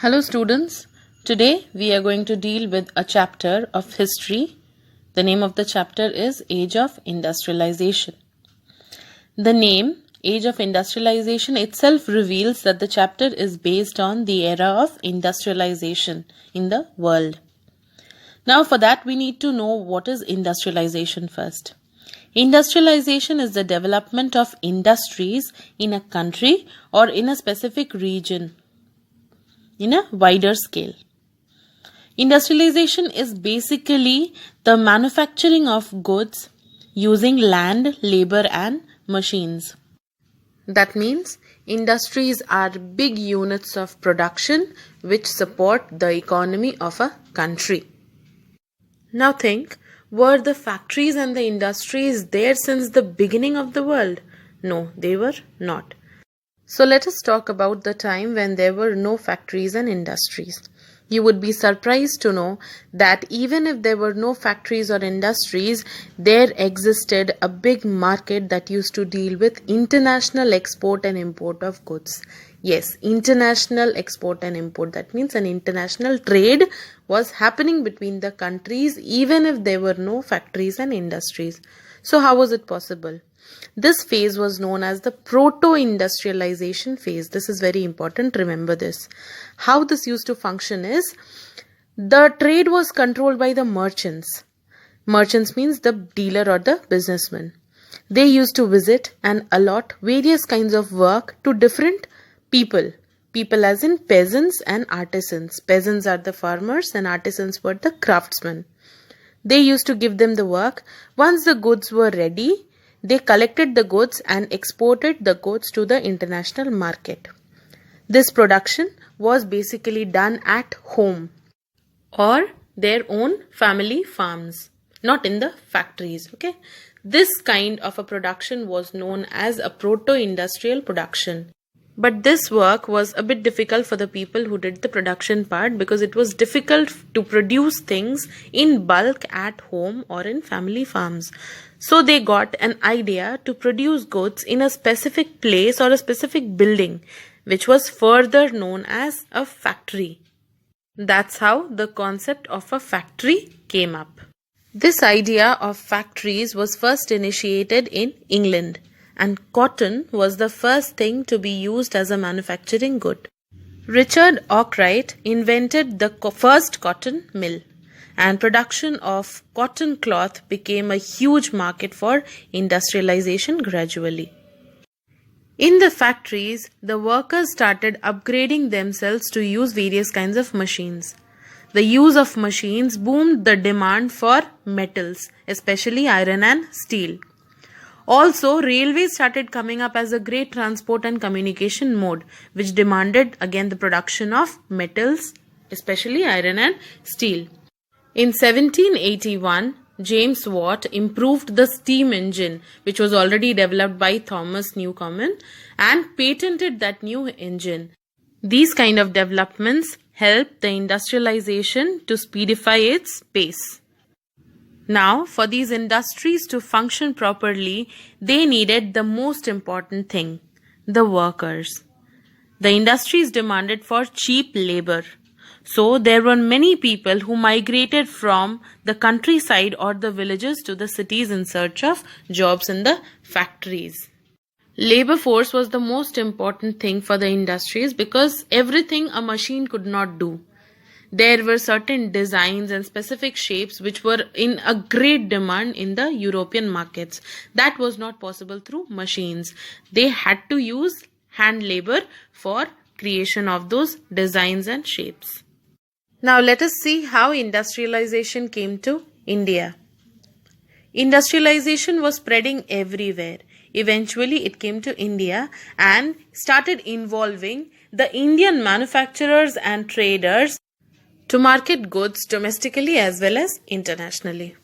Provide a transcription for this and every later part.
Hello students, today we are going to deal with a chapter of history. The name of the chapter is Age of Industrialization. The name Age of Industrialization itself reveals that the chapter is based on the era of industrialization in the world. Now for that we need to know what is industrialization first. Industrialization is the development of industries in a country or in a specific region in a wider scale. Industrialization is basically the manufacturing of goods using land, labor and machines. That means industries are big units of production which support the economy of a country. Now think, were the factories and the industries there since the beginning of the world? No, they were not. So let us talk about the time when there were no factories and industries. You would be surprised to know that even if there were no factories or industries, there existed a big market that used to deal with international export and import of goods. Yes, international export and import. That means an international trade was happening between the countries even if there were no factories and industries. So how was it possible? This phase was known as the proto-industrialization phase. This is very important. Remember this. How this used to function is, the trade was controlled by the merchants. Merchants means the dealer or the businessman. They used to visit and allot various kinds of work to different people. People as in peasants and artisans. Peasants are the farmers and artisans were the craftsmen. They used to give them the work. Once the goods were ready, they collected the goods and exported the goods to the international market. This production was basically done at home or their own family farms, not in the factories. Okay, this kind of a production was known as a proto-industrial production. But this work was a bit difficult for the people who did the production part because it was difficult to produce things in bulk at home or in family farms. So they got an idea to produce goods in a specific place or a specific building, which was further known as a factory. That's how the concept of a factory came up. This idea of factories was first initiated in England, and cotton was the first thing to be used as a manufacturing good. Richard Arkwright invented the first cotton mill, and production of cotton cloth became a huge market for industrialization gradually. In the factories, the workers started upgrading themselves to use various kinds of machines. The use of machines boomed the demand for metals, especially iron and steel. Also, railways started coming up as a great transport and communication mode, which demanded again the production of metals, especially iron and steel. In 1781, James Watt improved the steam engine, which was already developed by Thomas Newcomen, and patented that new engine. These kind of developments helped the industrialization to speedify its pace. Now, for these industries to function properly, they needed the most important thing, the workers. The industries demanded for cheap labor. So, there were many people who migrated from the countryside or the villages to the cities in search of jobs in the factories. Labor force was the most important thing for the industries because everything a machine could not do. There were certain designs and specific shapes which were in a great demand in the European markets. That was not possible through machines. They had to use hand labor for creation of those designs and shapes. Now let us see how industrialization came to India. Industrialization was spreading everywhere. Eventually it came to India and started involving the Indian manufacturers and traders to market goods domestically as well as internationally.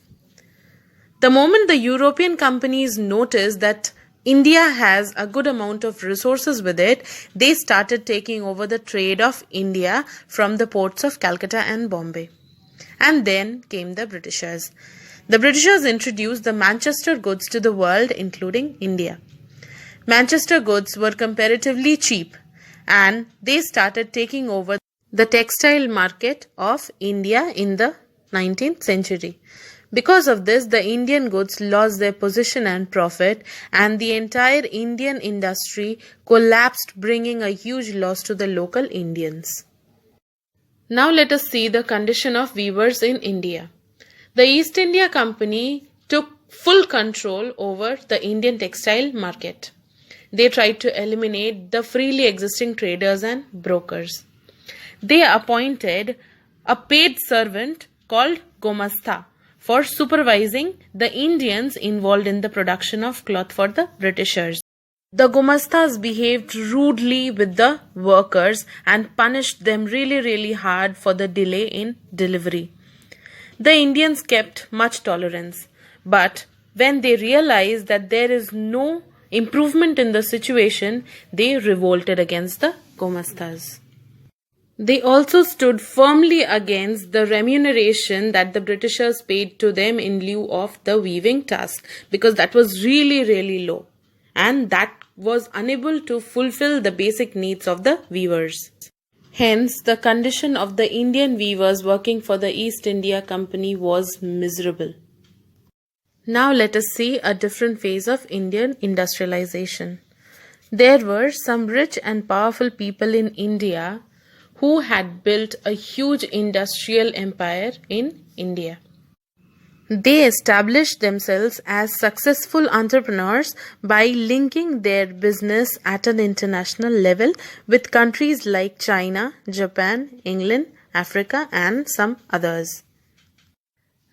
The moment the European companies noticed that India has a good amount of resources with it, they started taking over the trade of India from the ports of Calcutta and Bombay. And then came the Britishers. The Britishers introduced the Manchester goods to the world, including India. Manchester goods were comparatively cheap and they started taking over the textile market of India in the 19th century. Because of this, the Indian goods lost their position and profit, and the entire Indian industry collapsed, bringing a huge loss to the local Indians. Now let us see the condition of weavers in India. The East India Company took full control over the Indian textile market. They tried to eliminate the freely existing traders and brokers. They appointed a paid servant called Gomastha for supervising the Indians involved in the production of cloth for the Britishers. The Gomastas behaved rudely with the workers and punished them really hard for the delay in delivery. The Indians kept much tolerance, but when they realized that there is no improvement in the situation, they revolted against the Gomastas. They also stood firmly against the remuneration that the Britishers paid to them in lieu of the weaving task, because that was really low, and that was unable to fulfill the basic needs of the weavers. Hence, the condition of the Indian weavers working for the East India Company was miserable. Now let us see a different phase of Indian industrialization. There were some rich and powerful people in India who had built a huge industrial empire in India. They established themselves as successful entrepreneurs by linking their business at an international level with countries like China, Japan, England, Africa, and some others.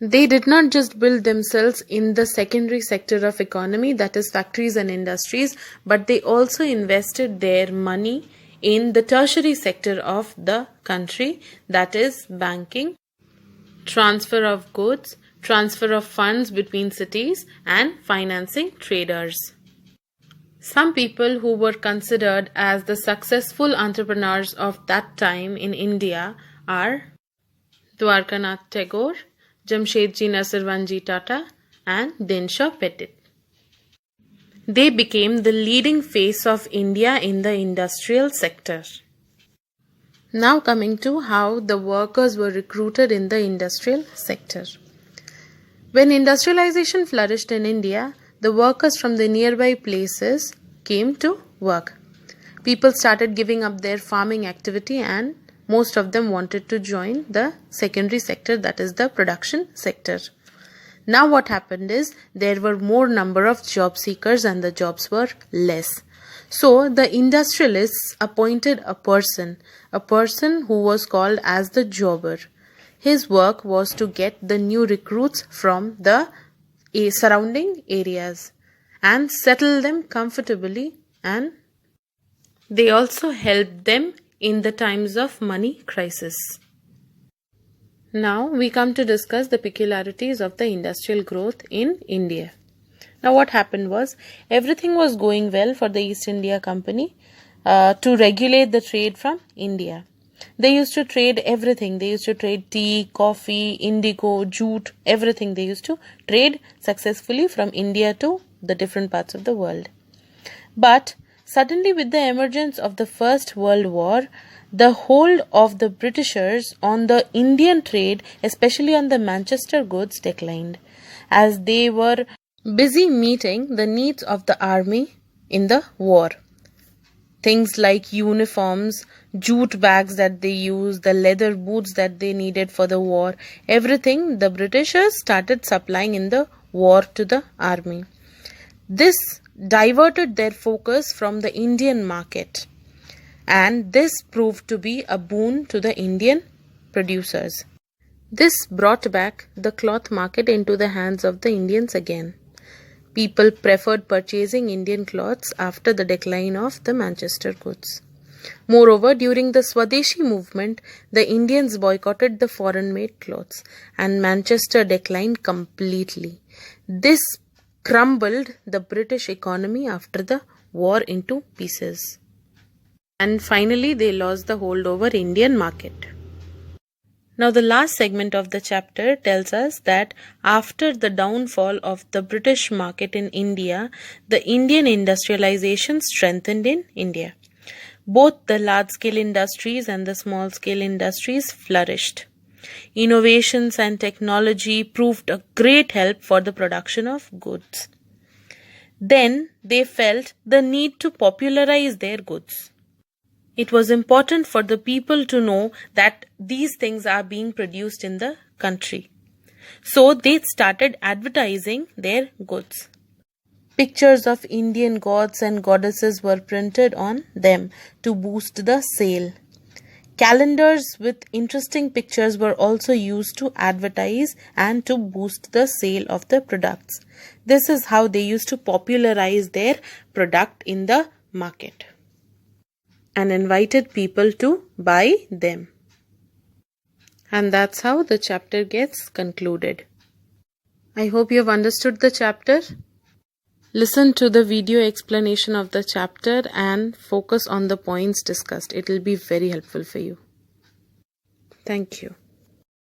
They did not just build themselves in the secondary sector of economy, that is factories and industries, but they also invested their money in the tertiary sector of the country, that is banking, transfer of goods, transfer of funds between cities, and financing traders. Some people who were considered as the successful entrepreneurs of that time in India are Dwarkanath Tagore, Jamshedji Nasirwanji Tata, and Denshaw Petit. They became the leading face of India in the industrial sector. Now coming to how the workers were recruited in the industrial sector. When industrialization flourished in India, the workers from the nearby places came to work. People started giving up their farming activity, and most of them wanted to join the secondary sector, that is the production sector. Now what happened is there were more number of job seekers and the jobs were less. So the industrialists appointed a person who was called as the jobber. His work was to get the new recruits from the surrounding areas and settle them comfortably, and they also helped them in the times of money crisis. Now we come to discuss the peculiarities of the industrial growth in India. Now what happened was, everything was going well for the East India Company to regulate the trade from India. They used to trade everything. They used to trade tea, coffee, indigo, jute, everything. They used to trade successfully from India to the different parts of the world. But suddenly, with the emergence of the First World War, the hold of the Britishers on the Indian trade, especially on the Manchester goods, declined, as they were busy meeting the needs of the army in the war. Things like uniforms, jute bags that they used, the leather boots that they needed for the war, everything the Britishers started supplying in the war to the army. This diverted their focus from the Indian market, and this proved to be a boon to the Indian producers. This brought back the cloth market into the hands of the Indians again. People preferred purchasing Indian cloths after the decline of the Manchester goods. Moreover, during the Swadeshi movement, the Indians boycotted the foreign-made clothes, and Manchester declined completely. This crumbled the British economy after the war into pieces. And finally, they lost the hold over Indian market. Now, the last segment of the chapter tells us that after the downfall of the British market in India, the Indian industrialization strengthened in India. Both the large-scale industries and the small-scale industries flourished. Innovations and technology proved a great help for the production of goods. Then they felt the need to popularize their goods. It was important for the people to know that these things are being produced in the country. So they started advertising their goods. Pictures of Indian gods and goddesses were printed on them to boost the sale. Calendars with interesting pictures were also used to advertise and to boost the sale of the products. This is how they used to popularize their product in the market and invited people to buy them. And that's how the chapter gets concluded. I hope you have understood the chapter. Listen to the video explanation of the chapter and focus on the points discussed. It will be very helpful for you. Thank you.